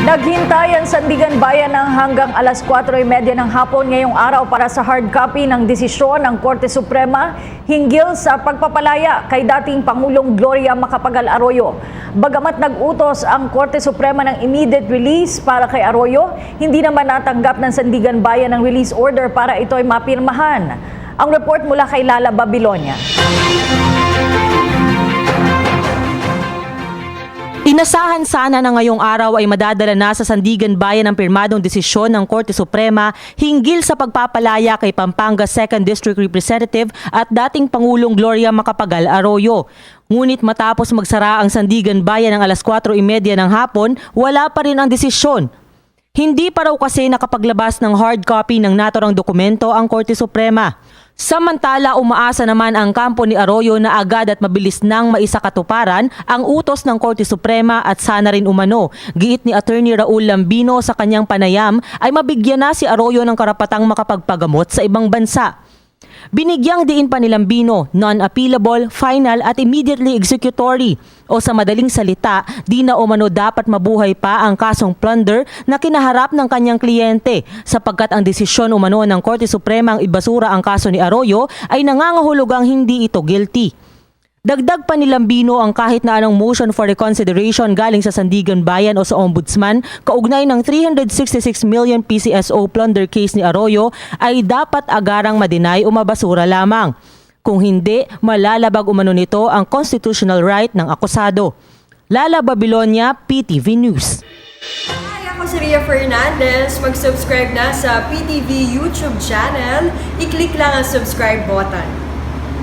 Naghintay ang Sandigan Bayan ng hanggang alas 4:30 ng hapon ngayong araw para sa hard copy ng desisyon ng Korte Suprema hinggil sa pagpapalaya kay dating Pangulong Gloria Macapagal Arroyo. Bagamat nag-utos ang Korte Suprema ng immediate release para kay Arroyo, hindi naman natanggap ng Sandigan Bayan ng release order para ito'y mapirmahan. Ang report mula kay Lala Babilonia. Inasahan sana na ngayong araw ay madadala na sa Sandigan Bayan ang pirmadong desisyon ng Korte Suprema hinggil sa pagpapalaya kay Pampanga 2nd District Representative at dating Pangulong Gloria Macapagal Arroyo. Ngunit matapos magsara ang Sandigan Bayan ng alas 4:30 ng hapon, wala pa rin ang desisyon. Hindi pa raw kasi nakapaglabas ng hard copy ng naturang dokumento ang Korte Suprema. Samantala, umaasa naman ang kampo ni Arroyo na agad at mabilis nang maisakatuparan ang utos ng Korte Suprema at sana rin umano. Giit ni Attorney Raul Lambino sa kanyang panayam ay mabigyan na si Arroyo ng karapatang makapagpagamot sa ibang bansa. Binigyang diin pa ni Lambino, non-appealable, final at immediately executory. O sa madaling salita, di na umano dapat mabuhay pa ang kasong plunder na kinaharap ng kanyang kliyente sapagkat ang desisyon umano ng Korte Suprema ang ibasura ang kaso ni Arroyo ay nangangahulugang hindi ito guilty. Dagdag pa ni Lambino ang kahit na anong motion for reconsideration galing sa Sandigan Bayan o sa Ombudsman kaugnay ng 366 million PCSO plunder case ni Arroyo ay dapat agarang ma-deny o mabasura lamang. Kung hindi, malalabag umano nito ang constitutional right ng akusado. Lala Babilonia, PTV News. Hi, ako si Ria Fernandez. Mag-subscribe na sa PTV YouTube channel. I-click lang ang subscribe button.